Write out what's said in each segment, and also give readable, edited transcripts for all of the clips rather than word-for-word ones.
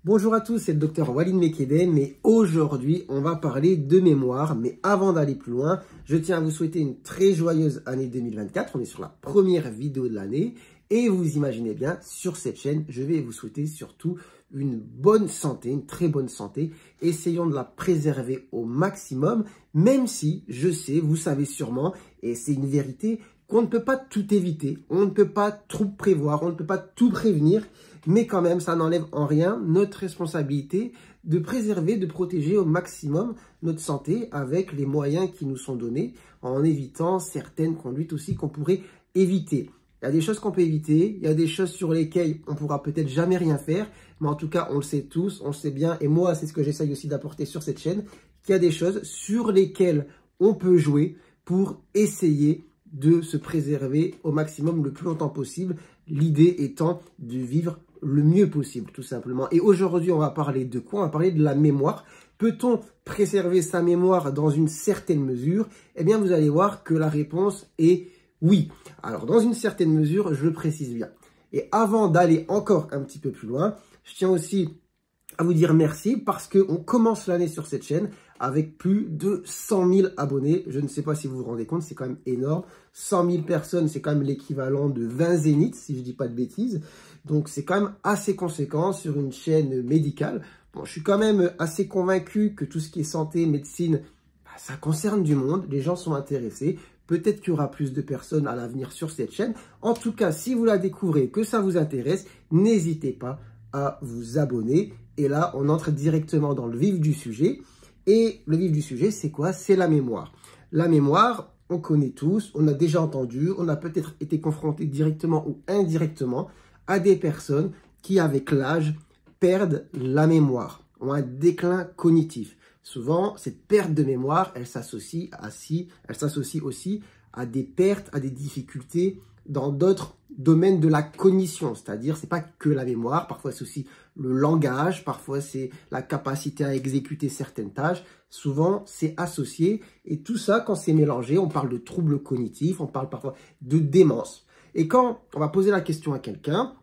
Bonjour à tous, c'est le docteur Walid Mekeden, mais aujourd'hui, on va parler de mémoire. Mais avant d'aller plus loin, je tiens à vous souhaiter une très joyeuse année 2024. On est sur la première vidéo de l'année et vous imaginez bien, sur cette chaîne, je vais vous souhaiter surtout une bonne santé, une très bonne santé. Essayons de la préserver au maximum, même si, je sais, vous savez sûrement, et c'est une vérité, qu'on ne peut pas tout éviter, on ne peut pas tout prévoir, on ne peut pas tout prévenir, mais quand même, ça n'enlève en rien notre responsabilité de préserver, de protéger au maximum notre santé avec les moyens qui nous sont donnés, en évitant certaines conduites aussi qu'on pourrait éviter. Il y a des choses qu'on peut éviter, il y a des choses sur lesquelles on pourra peut-être jamais rien faire, mais en tout cas, on le sait tous, on le sait bien, et moi, c'est ce que j'essaye aussi d'apporter sur cette chaîne, qu'il y a des choses sur lesquelles on peut jouer pour essayer de se préserver au maximum le plus longtemps possible, l'idée étant de vivre le mieux possible, tout simplement. Et aujourd'hui, on va parler de quoi? On va parler de la mémoire. Peut-on préserver sa mémoire dans une certaine mesure? Eh bien, vous allez voir que la réponse est oui. Alors, dans une certaine mesure, je le précise bien. Et avant d'aller encore un petit peu plus loin, je tiens aussi à vous dire merci parce qu'on commence l'année sur cette chaîne avec plus de 100 000 abonnés. Je ne sais pas si vous vous rendez compte, c'est quand même énorme. 100 000 personnes, c'est quand même l'équivalent de 20 zéniths, si je ne dis pas de bêtises. Donc, c'est quand même assez conséquent sur une chaîne médicale. Bon, je suis quand même assez convaincu que tout ce qui est santé, médecine, ça concerne du monde. Les gens sont intéressés. Peut-être qu'il y aura plus de personnes à l'avenir sur cette chaîne. En tout cas, si vous la découvrez, que ça vous intéresse, n'hésitez pas à vous abonner. Et là, on entre directement dans le vif du sujet. Et le vif du sujet, c'est quoi? C'est la mémoire. La mémoire, on connaît tous, on a déjà entendu, on a peut-être été confronté directement ou indirectement à des personnes qui, avec l'âge, perdent la mémoire, ont un déclin cognitif. Souvent, cette perte de mémoire, elle s'associe aussi à des pertes, à des difficultés dans d'autres domaines de la cognition, c'est-à-dire c'est pas que la mémoire, parfois c'est aussi le langage, parfois c'est la capacité à exécuter certaines tâches, souvent c'est associé et tout ça quand c'est mélangé, on parle de troubles cognitifs, on parle parfois de démence. Et quand on va poser la question à quelqu'un,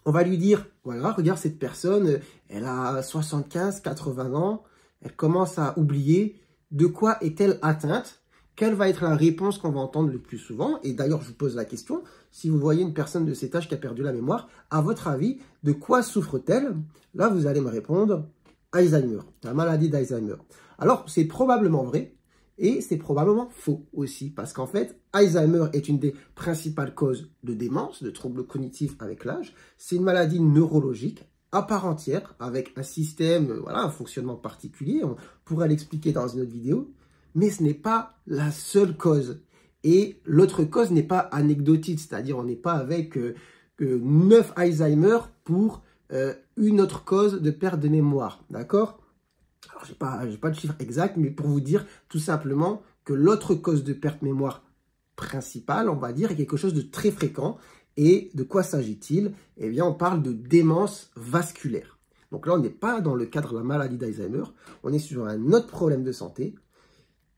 on va lui dire, voilà, regarde cette personne, elle a 75, 80 ans, elle commence à oublier, de quoi est-elle atteinte? Quelle va être la réponse qu'on va entendre le plus souvent? Et d'ailleurs, je vous pose la question, si vous voyez une personne de cet âge qui a perdu la mémoire, à votre avis, de quoi souffre-t-elle? Là, vous allez me répondre, Alzheimer, la maladie d'Alzheimer. Alors, c'est probablement vrai et c'est probablement faux aussi, parce qu'en fait, Alzheimer est une des principales causes de démence, de troubles cognitifs avec l'âge. C'est une maladie neurologique à part entière, avec un système, voilà, un fonctionnement particulier. On pourrait l'expliquer dans une autre vidéo. Mais ce n'est pas la seule cause. Et l'autre cause n'est pas anecdotique, c'est-à-dire on n'est pas avec 9 Alzheimer pour une autre cause de perte de mémoire, d'accord? Alors, j'ai pas de chiffre exact, mais pour vous dire tout simplement que l'autre cause de perte de mémoire principale, on va dire, est quelque chose de très fréquent. Et de quoi s'agit-il? Eh bien, on parle de démence vasculaire. Donc là, on n'est pas dans le cadre de la maladie d'Alzheimer, on est sur un autre problème de santé,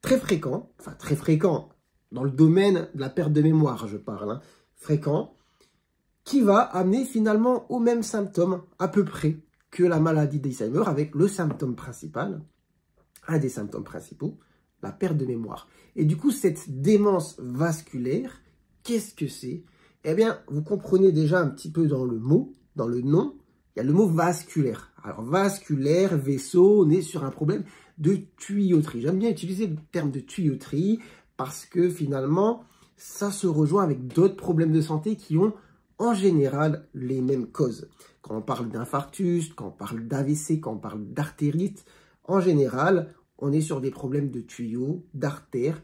très fréquent, enfin très fréquent, dans le domaine de la perte de mémoire, je parle, hein, fréquent, qui va amener finalement aux mêmes symptômes, à peu près, que la maladie d'Alzheimer, avec le symptôme principal, un des symptômes principaux, la perte de mémoire. Et du coup, cette démence vasculaire, qu'est-ce que c'est? Eh bien, vous comprenez déjà un petit peu dans le mot, dans le nom, il y a le mot vasculaire. Alors, vasculaire, vaisseau, on est sur un problème de tuyauterie. J'aime bien utiliser le terme de tuyauterie parce que finalement, ça se rejoint avec d'autres problèmes de santé qui ont en général les mêmes causes. Quand on parle d'infarctus, quand on parle d'AVC, quand on parle d'artérite, en général, on est sur des problèmes de tuyaux, d'artères,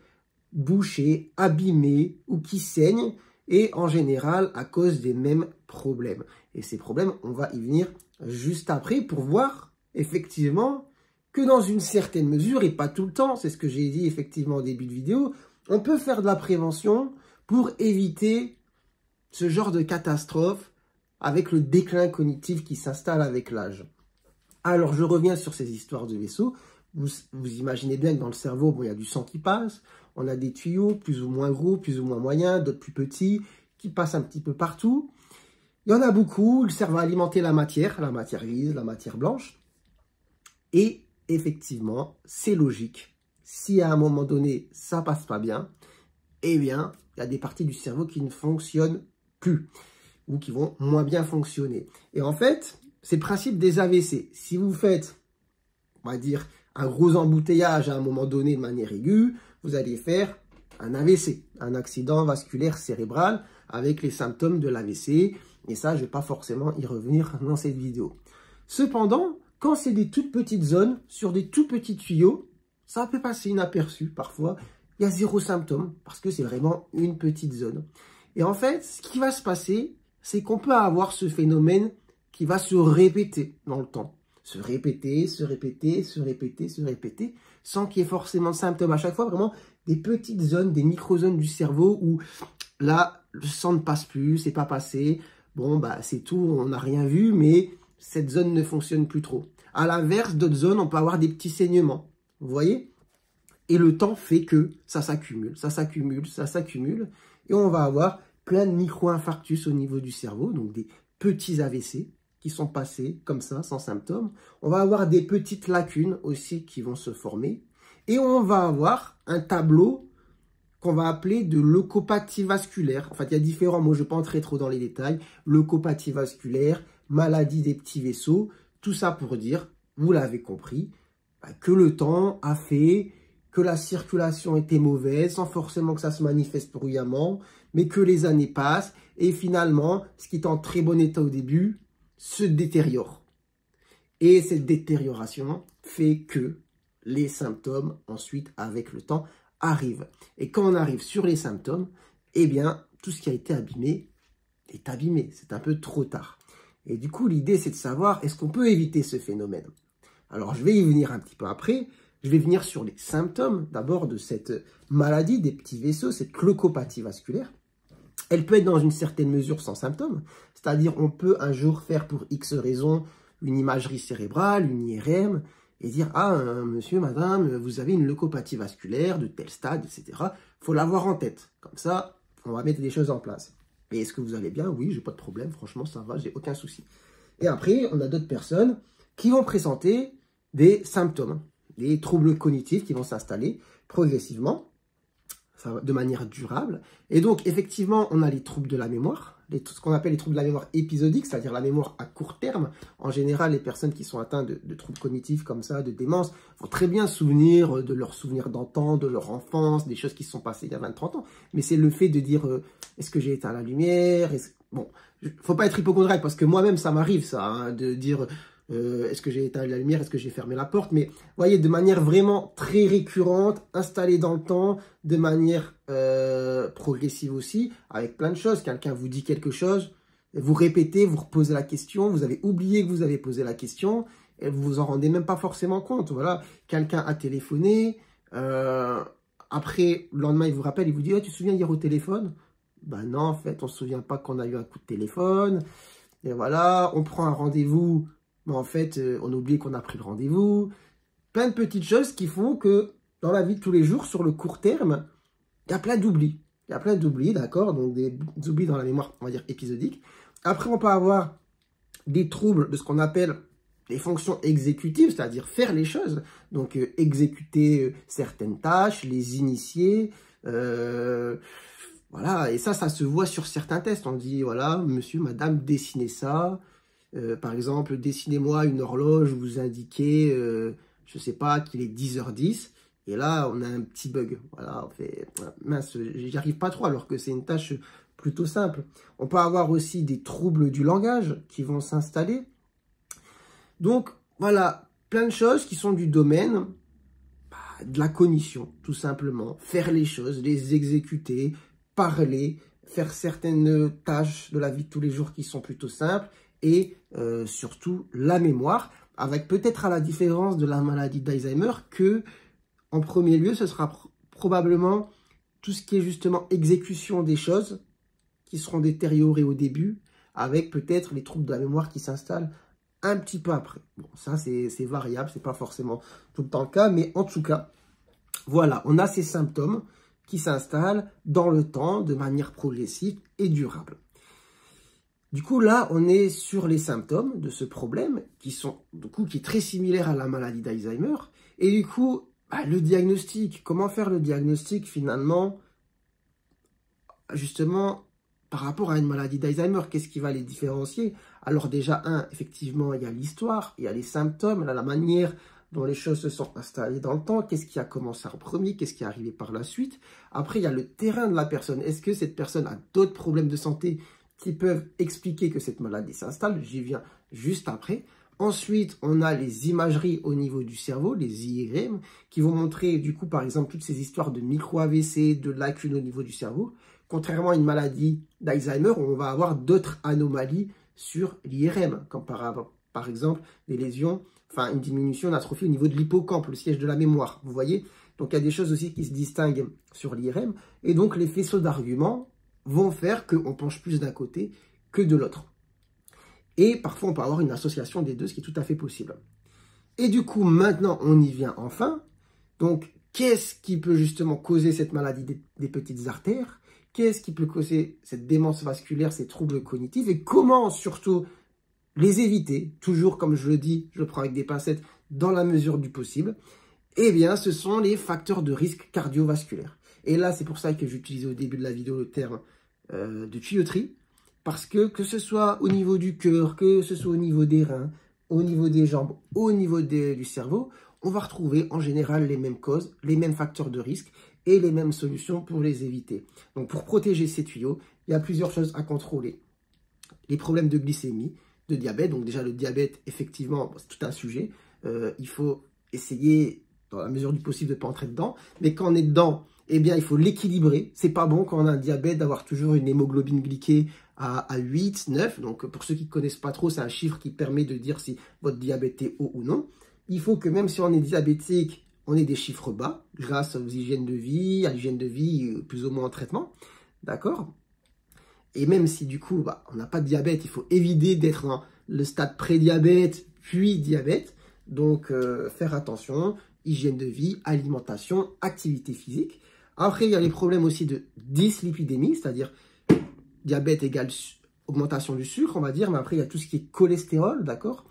bouchés, abîmés ou qui saignent et en général à cause des mêmes problèmes. Et ces problèmes, on va y venir juste après pour voir effectivement que dans une certaine mesure, et pas tout le temps, c'est ce que j'ai dit effectivement au début de vidéo, on peut faire de la prévention pour éviter ce genre de catastrophe avec le déclin cognitif qui s'installe avec l'âge. Alors, je reviens sur ces histoires de vaisseaux. Vous imaginez bien que dans le cerveau, bon, il y a du sang qui passe, on a des tuyaux plus ou moins gros, plus ou moins moyens, d'autres plus petits, qui passent un petit peu partout. Il y en a beaucoup, ils servent à alimenter la matière grise, la matière blanche. Et effectivement, c'est logique. Si à un moment donné, ça passe pas bien, eh bien, il y a des parties du cerveau qui ne fonctionnent plus ou qui vont moins bien fonctionner. Et en fait, c'est le principe des AVC. Si vous faites, on va dire, un gros embouteillage à un moment donné de manière aiguë, vous allez faire un AVC, un accident vasculaire cérébral avec les symptômes de l'AVC. Et ça, je ne vais pas forcément y revenir dans cette vidéo. Cependant, quand c'est des toutes petites zones, sur des tout petits tuyaux, ça peut passer inaperçu parfois. Il y a zéro symptôme parce que c'est vraiment une petite zone. Et en fait, ce qui va se passer, c'est qu'on peut avoir ce phénomène qui va se répéter dans le temps. Se répéter, se répéter, se répéter, se répéter, sans qu'il y ait forcément de symptômes. À chaque fois, vraiment, des petites zones, des micro-zones du cerveau où là, le sang ne passe plus, c'est pas passé. Bon, bah, c'est tout, on n'a rien vu, mais cette zone ne fonctionne plus trop. À l'inverse, d'autres zones, on peut avoir des petits saignements. Vous voyez? Et le temps fait que ça s'accumule, ça s'accumule, ça s'accumule. Et on va avoir plein de micro-infarctus au niveau du cerveau, donc des petits AVC qui sont passés comme ça, sans symptômes. On va avoir des petites lacunes aussi qui vont se former. Et on va avoir un tableau qu'on va appeler de leucopathie vasculaire. En fait, il y a différents mots, je ne vais pas entrer trop dans les détails. Leucopathie vasculaire, maladie des petits vaisseaux, tout ça pour dire, vous l'avez compris, que le temps a fait que la circulation était mauvaise, sans forcément que ça se manifeste bruyamment, mais que les années passent, et finalement, ce qui est en très bon état au début, se détériore. Et cette détérioration fait que les symptômes, ensuite, avec le temps, arrivent. Et quand on arrive sur les symptômes, eh bien, tout ce qui a été abîmé est abîmé. C'est un peu trop tard. Et du coup, l'idée, c'est de savoir, est-ce qu'on peut éviter ce phénomène? Alors, je vais y venir un petit peu après. Je vais venir sur les symptômes, d'abord, de cette maladie des petits vaisseaux, cette leucopathie vasculaire. Elle peut être dans une certaine mesure sans symptômes. C'est-à-dire, on peut un jour faire pour X raison une imagerie cérébrale, une IRM, et dire, ah, monsieur, madame, vous avez une leucopathie vasculaire de tel stade, etc. Il faut l'avoir en tête. Comme ça, on va mettre des choses en place. Et est-ce que vous allez bien? Oui, j'ai pas de problème, franchement, ça va, j'ai aucun souci. Et après, on a d'autres personnes qui vont présenter des symptômes, des troubles cognitifs qui vont s'installer progressivement, de manière durable. Et donc, effectivement, on a les troubles de la mémoire, ce qu'on appelle les troubles de la mémoire épisodiques, c'est-à-dire la mémoire à court terme. En général, les personnes qui sont atteintes de troubles cognitifs comme ça, de démence, vont très bien se souvenir de leurs souvenirs d'antan, de leur enfance, des choses qui se sont passées il y a 20-30 ans. Mais c'est le fait de dire, est-ce que j'ai éteint la lumière? Bon, faut pas être hypocondriaque, parce que moi-même, ça m'arrive, ça, hein, de dire... est-ce que j'ai éteint la lumière, est-ce que j'ai fermé la porte? Mais vous voyez, de manière vraiment très récurrente, installée dans le temps, de manière progressive aussi, avec plein de choses. Quelqu'un vous dit quelque chose, vous répétez, vous reposez la question, vous avez oublié que vous avez posé la question, et vous vous en rendez même pas forcément compte. Voilà, quelqu'un a téléphoné, après, le lendemain, il vous rappelle, il vous dit, oh, tu te souviens hier au téléphone? Ben non, en fait, on se souvient pas qu'on a eu un coup de téléphone. Et voilà, on prend un rendez-vous, mais en fait, on oublie qu'on a pris le rendez-vous. Plein de petites choses qui font que dans la vie de tous les jours, sur le court terme, il y a plein d'oublis. Il y a plein d'oublis, d'accord? Donc des oublis dans la mémoire, on va dire, épisodique. Après, on peut avoir des troubles de ce qu'on appelle les fonctions exécutives, c'est-à-dire faire les choses. Donc, exécuter certaines tâches, les initier. Voilà, et ça se voit sur certains tests. On dit, voilà, monsieur, madame, dessinez ça. Par exemple, dessinez-moi une horloge, vous indiquez, je ne sais pas, qu'il est 10h10. Et là, on a un petit bug. Voilà, on fait, mince, j'y arrive pas trop, alors que c'est une tâche plutôt simple. On peut avoir aussi des troubles du langage qui vont s'installer. Donc, voilà, plein de choses qui sont du domaine de la cognition, tout simplement. Faire les choses, les exécuter, parler, faire certaines tâches de la vie de tous les jours qui sont plutôt simples. Et surtout la mémoire, avec peut-être à la différence de la maladie d'Alzheimer que, en premier lieu, ce sera probablement tout ce qui est justement exécution des choses qui seront détériorées au début, avec peut-être les troubles de la mémoire qui s'installent un petit peu après. Bon, ça c'est variable, c'est pas forcément tout le temps le cas, mais en tout cas, voilà, on a ces symptômes qui s'installent dans le temps de manière progressive et durable. Du coup, là, on est sur les symptômes de ce problème qui est très similaire à la maladie d'Alzheimer. Et du coup, le diagnostic, comment faire le diagnostic finalement, justement, par rapport à une maladie d'Alzheimer, qu'est-ce qui va les différencier? Alors déjà, effectivement, il y a l'histoire, il y a les symptômes, la manière dont les choses se sont installées dans le temps, qu'est-ce qui a commencé en premier, qu'est-ce qui est arrivé par la suite. Après, il y a le terrain de la personne. Est-ce que cette personne a d'autres problèmes de santé qui peuvent expliquer que cette maladie s'installe? J'y viens juste après. Ensuite, on a les imageries au niveau du cerveau, les IRM, qui vont montrer, du coup, par exemple, toutes ces histoires de micro-AVC, de lacunes au niveau du cerveau. Contrairement à une maladie d'Alzheimer, où on va avoir d'autres anomalies sur l'IRM, comme par exemple des lésions, une diminution d'atrophie au niveau de l'hippocampe, le siège de la mémoire, vous voyez. Donc, il y a des choses aussi qui se distinguent sur l'IRM. Et donc, les faisceaux d'arguments vont faire qu'on penche plus d'un côté que de l'autre. Et parfois, on peut avoir une association des deux, ce qui est tout à fait possible. Et du coup, maintenant, on y vient enfin. Donc, qu'est-ce qui peut justement causer cette maladie des petites artères? Qu'est-ce qui peut causer cette démence vasculaire, ces troubles cognitifs? Et comment, surtout, les éviter? Toujours, comme je le dis, je le prends avec des pincettes, dans la mesure du possible. Eh bien, ce sont les facteurs de risque cardiovasculaire. Et là, c'est pour ça que j'utilisais au début de la vidéo le terme de tuyauterie. Parce que ce soit au niveau du cœur, que ce soit au niveau des reins, au niveau des jambes, au niveau du cerveau, on va retrouver en général les mêmes causes, les mêmes facteurs de risque et les mêmes solutions pour les éviter. Donc pour protéger ces tuyaux, il y a plusieurs choses à contrôler. Les problèmes de glycémie, de diabète, donc déjà le diabète, effectivement, c'est tout un sujet. Il faut essayer, dans la mesure du possible, de ne pas entrer dedans. Mais quand on est dedans, eh bien, il faut l'équilibrer. C'est pas bon quand on a un diabète d'avoir toujours une hémoglobine glyquée à 8, 9. Donc, pour ceux qui ne connaissent pas trop, c'est un chiffre qui permet de dire si votre diabète est haut ou non. Il faut que même si on est diabétique, on ait des chiffres bas grâce aux hygiènes de vie, à l'hygiène de vie plus ou moins en traitement. D'accord? Et même si du coup, on n'a pas de diabète, il faut éviter d'être dans le stade pré-diabète, puis diabète. Donc, faire attention, hygiène de vie, alimentation, activité physique. Après, il y a les problèmes aussi de dyslipidémie, c'est-à-dire diabète égale augmentation du sucre, on va dire. Mais après, il y a tout ce qui est cholestérol, d'accord?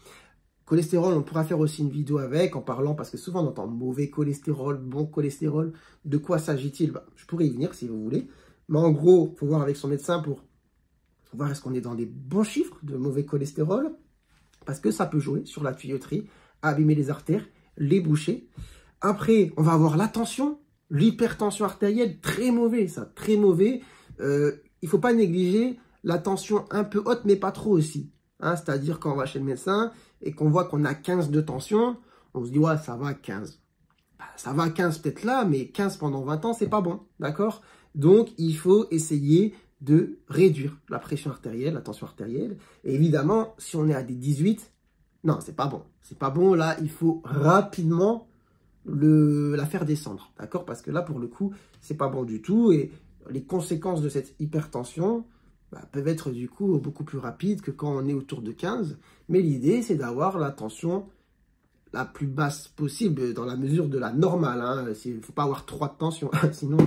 Cholestérol, on pourra faire aussi une vidéo avec, en parlant, parce que souvent on entend mauvais cholestérol, bon cholestérol. De quoi s'agit-il? Je pourrais y venir si vous voulez. Mais en gros, il faut voir avec son médecin pour voir est-ce qu'on est dans les bons chiffres de mauvais cholestérol, parce que ça peut jouer sur la tuyauterie, abîmer les artères, les boucher. Après, on va avoir la tension, l'hypertension artérielle, très mauvais, ça, très mauvais. Il ne faut pas négliger la tension un peu haute, mais pas trop aussi. Hein, c'est-à-dire quand on va chez le médecin et qu'on voit qu'on a 15 de tension, on se dit, ouais, ça va à 15. Ça va à 15 peut-être là, mais 15 pendant 20 ans, c'est pas bon, d'accord? Donc, il faut essayer de réduire la pression artérielle, la tension artérielle. Et évidemment, si on est à des 18, non, c'est pas bon. C'est pas bon, là, il faut rapidement la faire descendre, d'accord? Parce que là, pour le coup, c'est pas bon du tout. Et les conséquences de cette hypertension peuvent être du coup beaucoup plus rapides que quand on est autour de 15. Mais l'idée, c'est d'avoir la tension la plus basse possible dans la mesure de la normale. Hein. Il ne faut pas avoir 3 de tension, sinon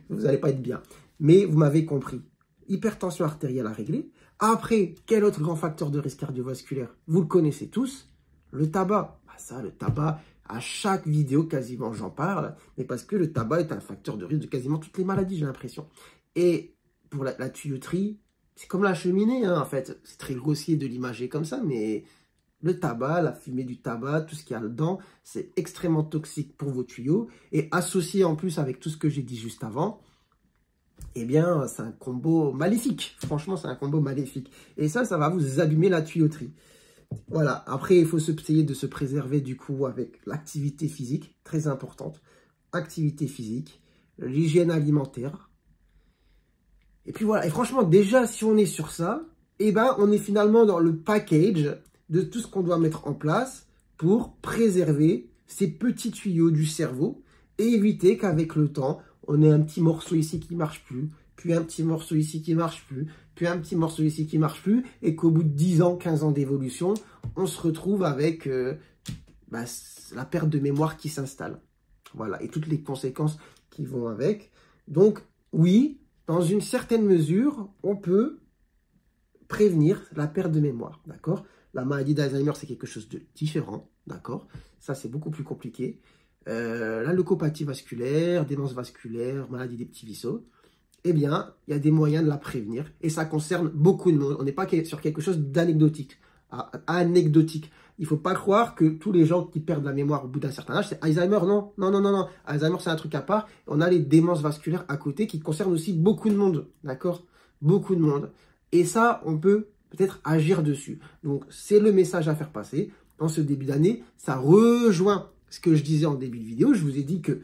vous n'allez pas être bien. Mais vous m'avez compris. Hypertension artérielle à régler. Après, quel autre grand facteur de risque cardiovasculaire? Vous le connaissez tous, le tabac. Ça, le tabac, à chaque vidéo quasiment j'en parle, mais parce que le tabac est un facteur de risque de quasiment toutes les maladies, j'ai l'impression. Et pour la tuyauterie, c'est comme la cheminée, hein, en fait. C'est très grossier de l'imager comme ça, mais le tabac, la fumée du tabac, tout ce qu'il y a dedans, c'est extrêmement toxique pour vos tuyaux. Et associé en plus avec tout ce que j'ai dit juste avant, eh bien, c'est un combo maléfique. Franchement, c'est un combo maléfique. Et ça va vous abîmer la tuyauterie. Voilà. Après, il faut essayer de se préserver du coup avec l'activité physique, très importante. Activité physique, l'hygiène alimentaire. Et puis voilà. Et franchement, déjà, si on est sur ça, eh ben, on est finalement dans le package de tout ce qu'on doit mettre en place pour préserver ces petits tuyaux du cerveau et éviter qu'avec le temps, on ait un petit morceau ici qui ne marche plus, puis un petit morceau ici qui ne marche plus, puis un petit morceau ici qui ne marche plus, et qu'au bout de 10 ans, 15 ans d'évolution, on se retrouve avec la perte de mémoire qui s'installe. Voilà, et toutes les conséquences qui vont avec. Donc, oui, dans une certaine mesure, on peut prévenir la perte de mémoire, d'accord? La maladie d'Alzheimer, c'est quelque chose de différent, d'accord? Ça, c'est beaucoup plus compliqué. La leucopathie vasculaire, démence vasculaire, maladie des petits vaisseaux, eh bien, il y a des moyens de la prévenir et ça concerne beaucoup de monde. On n'est pas sur quelque chose d'anecdotique. Anecdotique. Il ne faut pas croire que tous les gens qui perdent la mémoire au bout d'un certain âge, c'est Alzheimer. Non, non, non, non, non. Alzheimer, c'est un truc à part. On a les démences vasculaires à côté qui concernent aussi beaucoup de monde. D'accord? Beaucoup de monde. Et ça, on peut peut-être agir dessus. Donc, c'est le message à faire passer. En ce début d'année, ça rejoint ce que je disais en début de vidéo. Je vous ai dit que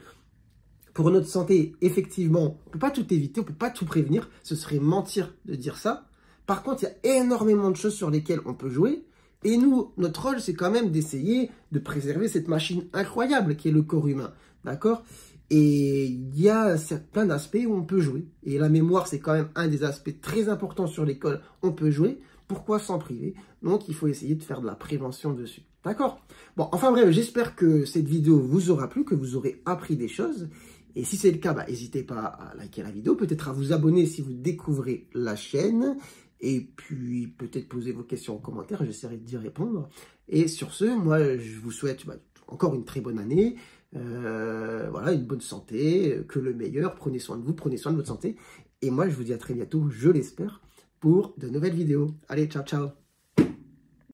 pour notre santé, effectivement, on ne peut pas tout éviter, on ne peut pas tout prévenir. Ce serait mentir de dire ça. Par contre, il y a énormément de choses sur lesquelles on peut jouer. Et nous, notre rôle, c'est quand même d'essayer de préserver cette machine incroyable qui est le corps humain. D'accord? Et il y a plein d'aspects où on peut jouer. Et la mémoire, c'est quand même un des aspects très importants sur l'école. On peut jouer. Pourquoi s'en priver? Donc, il faut essayer de faire de la prévention dessus. D'accord? Bon, enfin bref, j'espère que cette vidéo vous aura plu, que vous aurez appris des choses. Et si c'est le cas, n'hésitez pas à liker la vidéo, peut-être à vous abonner si vous découvrez la chaîne. Et puis, peut-être poser vos questions en commentaire, j'essaierai d'y répondre. Et sur ce, moi, je vous souhaite encore une très bonne année. Voilà, une bonne santé, que le meilleur. Prenez soin de vous, prenez soin de votre santé. Et moi, je vous dis à très bientôt, je l'espère, pour de nouvelles vidéos. Allez, ciao, ciao!